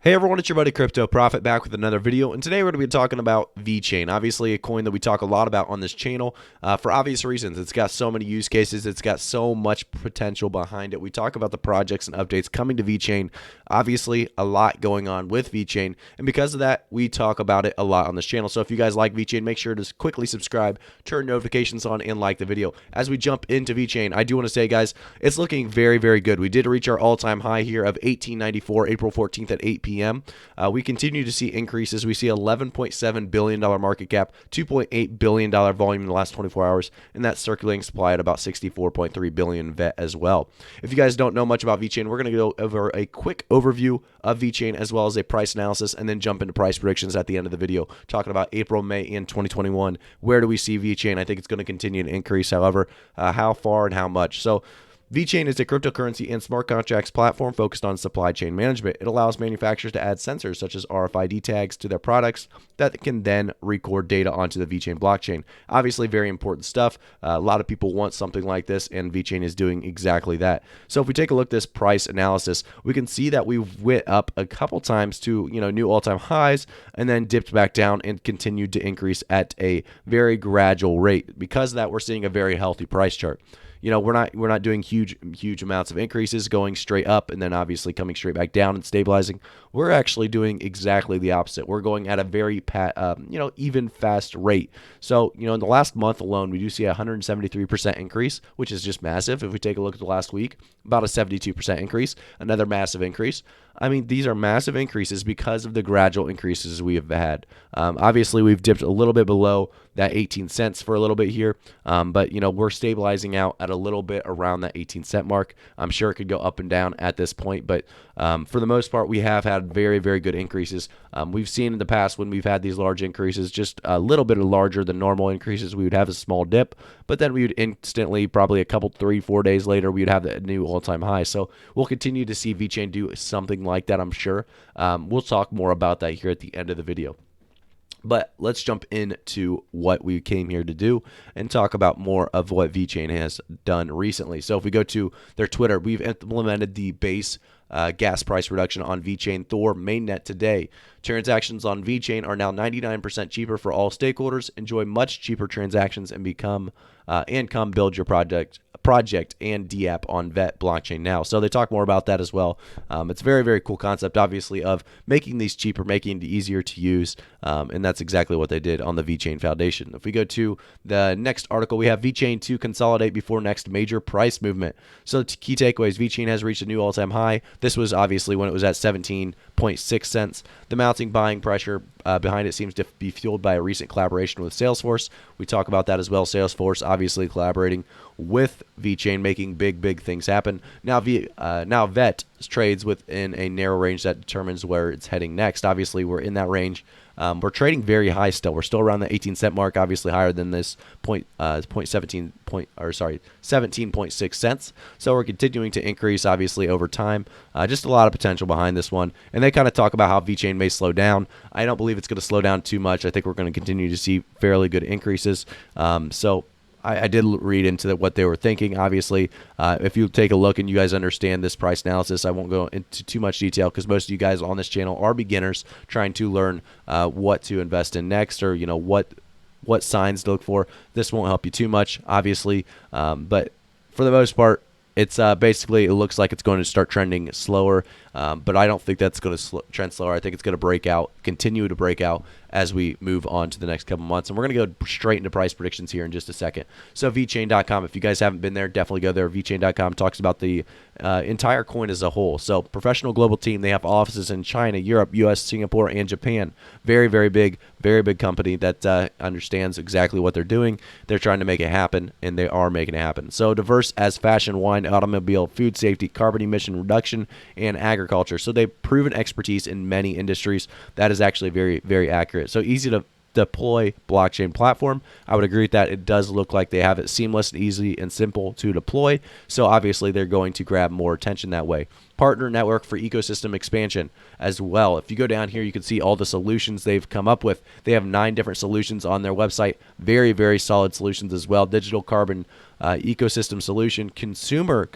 Hey everyone, it's your buddy Crypto Profit back with another video, and today we're going to be talking about VeChain. Obviously a coin that we talk a lot about on this channel for obvious reasons. It's got so many use cases, it's got so much potential behind it. We talk about the projects and updates coming to VeChain. Obviously a lot going on with VeChain, and because of that we talk about it a lot on this channel. So if you guys like VeChain, make sure to quickly subscribe, turn notifications on, and like the video. As we jump into VeChain, I do want to say, guys, it's looking very, very good. We did reach our all-time high here of 1894 April 14th at 8 p.m. We continue to see increases. We see $11.7 billion market cap, $2.8 billion volume in the last 24 hours, and that circulating supply at about 64.3 billion VET as well. If you guys don't know much about VeChain, we're going to go over a quick overview of VeChain as well as a price analysis, and then jump into price predictions at the end of the video, talking about April, May, and 2021. Where do we see VeChain? I think it's going to continue to increase. However, how far and how much? So VeChain is a cryptocurrency and smart contracts platform focused on supply chain management. It allows manufacturers to add sensors such as RFID tags to their products that can then record data onto the VeChain blockchain. Obviously, very important stuff. A lot of people want something like this, and VeChain is doing exactly that. So if we take a look at this price analysis, we can see that we went up a couple times to new all-time highs, and then dipped back down and continued to increase at a very gradual rate. Because of that, we're seeing a very healthy price chart. We're not doing huge amounts of increases going straight up and then obviously coming straight back down and stabilizing. We're actually doing exactly the opposite. We're going at a very even fast rate. So in the last month alone, we do see a 173% increase, which is just massive. If we take a look at the last week, about a 72% increase, another massive increase. I mean, these are massive increases because of the gradual increases we have had. Obviously, we've dipped a little bit below that 18 cents for a little bit here, but we're stabilizing out at a little bit around that 18-cent mark. I'm sure it could go up and down at this point, but for the most part, we have had very, very good increases. We've seen in the past when we've had these large increases, just a little bit larger than normal increases, we would have a small dip, but then we would instantly, probably a couple, 3-4 days later, we would have a new all-time high. So we'll continue to see VeChain do something like that, I'm sure. We'll talk more about that here at the end of the video. But let's jump into what we came here to do and talk about more of what VeChain has done recently. So if we go to their Twitter, we've implemented the base gas price reduction on VeChain Thor mainnet today. Transactions on VeChain are now 99% cheaper for all stakeholders. Enjoy much cheaper transactions and come build your project and DApp on VET blockchain now. So they talk more about that as well. It's a very, very cool concept, obviously, of making these cheaper, making it easier to use, and that's exactly what they did on the VeChain Foundation. If we go to the next article, we have VeChain to consolidate before next major price movement. So key takeaways: VeChain has reached a new all-time high. This was obviously when it was at 17.6 cents. The mounting buying pressure behind it seems to be fueled by a recent collaboration with Salesforce. We talk about that as well. Salesforce obviously collaborating with VeChain, making big things happen. Now VET trades within a narrow range that determines where it's heading next. Obviously, we're in that range. We're trading very high still. We're still around the 18-cent mark, obviously higher than this 17.6 cents. So we're continuing to increase, obviously, over time. Just a lot of potential behind this one. And they kind of talk about how VeChain may slow down. I don't believe it's going to slow down too much. I think we're going to continue to see fairly good increases. So I did read into what they were thinking. Obviously, if you take a look and you guys understand this price analysis, I won't go into too much detail because most of you guys on this channel are beginners trying to learn what to invest in next, or what signs to look for. This won't help you too much, obviously, but for the most part, it's basically, it looks like it's going to start trending slower, but I don't think that's going to trend slower. I think it's going to break out, continue to break out as we move on to the next couple months. And we're going to go straight into price predictions here in just a second. So VeChain.com, if you guys haven't been there, definitely go there. VeChain.com talks about the entire coin as a whole. So professional global team, they have offices in China, Europe, US, Singapore, and Japan. Very, very big company that understands exactly what they're doing. They're trying to make it happen, and they are making it happen. So diverse as fashion, wine, automobile, food safety, carbon emission reduction, and agriculture. So they've proven expertise in many industries. That is actually very, very accurate. So easy to deploy blockchain platform. I would agree with that. It does look like they have it seamless, easy, and simple to deploy. So obviously they're going to grab more attention that way. Partner network for ecosystem expansion as well. If you go down here, you can see all the solutions they've come up with. They have 9 different solutions on their website. Very, very solid solutions as well. Digital carbon ecosystem solution, consumer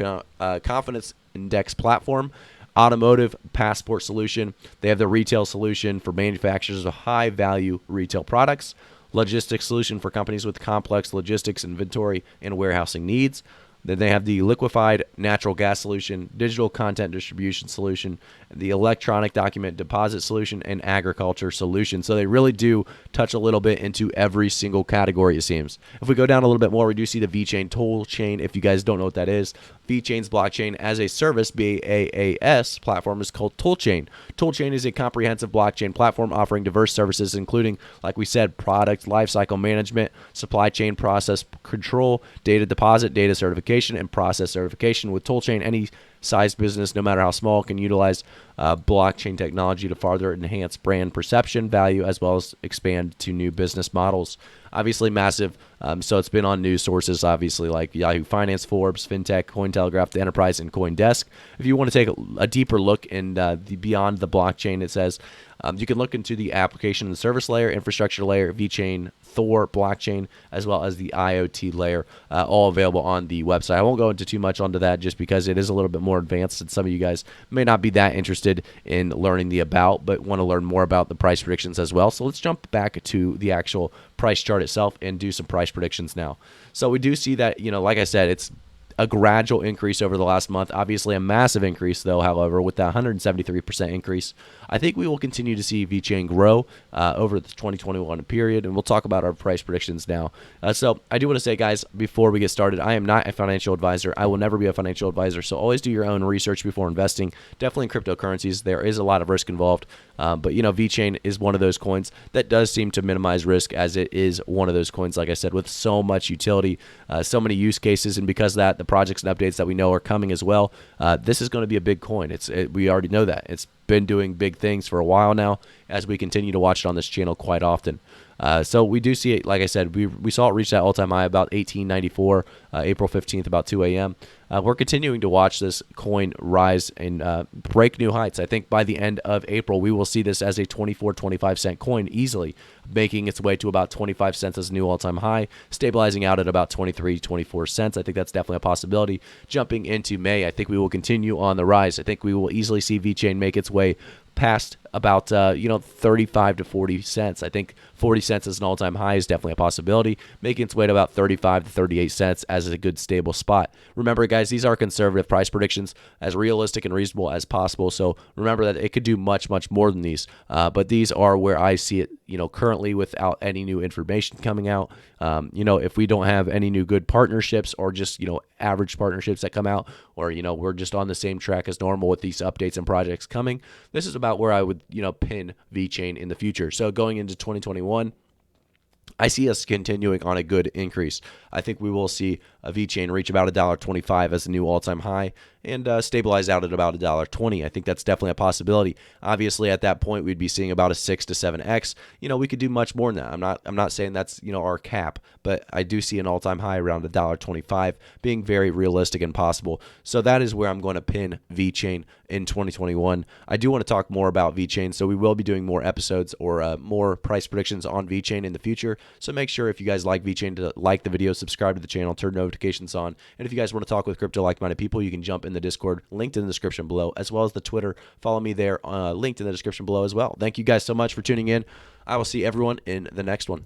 confidence index platform, automotive passport solution. They have the retail solution for manufacturers of high-value retail products, logistics solution for companies with complex logistics, inventory, and warehousing needs. Then they have the liquefied natural gas solution, digital content distribution solution, the electronic document deposit solution, and agriculture solution. So they really do touch a little bit into every single category, it seems. If we go down a little bit more, we do see the VeChain tool chain. If you guys don't know what that is, VeChain's blockchain as a service, BaaS platform, is called Toolchain. Toolchain is a comprehensive blockchain platform offering diverse services, including, like we said, product lifecycle management, supply chain process control, data deposit, data certification, and process certification. With Toolchain, any size business, no matter how small, can utilize blockchain technology to further enhance brand perception, value, as well as expand to new business models. Obviously massive, so it's been on news sources, obviously, like Yahoo Finance, Forbes, FinTech, Cointelegraph, The Enterprise, and CoinDesk. If you want to take a deeper look in beyond the blockchain, it says you can look into the application and service layer, infrastructure layer, VeChain, Thor blockchain, as well as the IoT layer, all available on the website. I won't go into too much onto that just because it is a little bit more advanced, and some of you guys may not be that interested in learning the about, but want to learn more about the price predictions as well. So let's jump back to the actual price chart itself and do some price predictions now. So we do see that, like I said, it's a gradual increase over the last month. Obviously a massive increase, though, however, with that 173% increase. I think we will continue to see VeChain grow over the 2021 period, and we'll talk about our price predictions now. So I do want to say, guys, before we get started, I am not a financial advisor. I will never be a financial advisor, so always do your own research before investing. Definitely in cryptocurrencies, there is a lot of risk involved, but VeChain is one of those coins that does seem to minimize risk, as it is one of those coins, like I said, with so much utility, so many use cases, and because of that, the projects and updates that we know are coming as well. This is going to be a big coin. We already know that. It's been doing big things for a while now, as we continue to watch it on this channel quite often. So we do see it, like I said, we saw it reach that all-time high about 1894, April 15th, about 2 a.m. We're continuing to watch this coin rise and break new heights. I think by the end of April, we will see this as a 24-25 cent coin easily, making its way to about 25 cents as a new all-time high, stabilizing out at about 23-24 cents. I think that's definitely a possibility. Jumping into May, I think we will continue on the rise. I think we will easily see VeChain make its way past about 35 to 40 cents. I think 40 cents as an all-time high is definitely a possibility, making its way to about 35 to 38 cents as a good stable spot. Remember, guys, these are conservative price predictions, as realistic and reasonable as possible. So remember that it could do much, much more than these. But these are where I see it, currently, without any new information coming out. If we don't have any new good partnerships, or just, average partnerships that come out, or, we're just on the same track as normal with these updates and projects coming, this is about where I would, pin VeChain in the future. So going into 2021, I see us continuing on a good increase. I think we will see a VeChain reach about $1.25 as a new all-time high, and stabilize out at about $1.20. I think that's definitely a possibility. Obviously, at that point, we'd be seeing about a 6 to 7x. We could do much more than that. I'm not saying that's our cap, but I do see an all-time high around $1.25 being very realistic and possible. So that is where I'm going to pin VeChain in 2021. I do want to talk more about VeChain, so we will be doing more episodes or more price predictions on VeChain in the future. So make sure, if you guys like VeChain, to like the video, subscribe to the channel, turn notifications on. And if you guys want to talk with crypto like-minded people, you can jump in the Discord, linked in the description below, as well as the Twitter. Follow me there, linked in the description below as well. Thank you guys so much for tuning in. I will see everyone in the next one.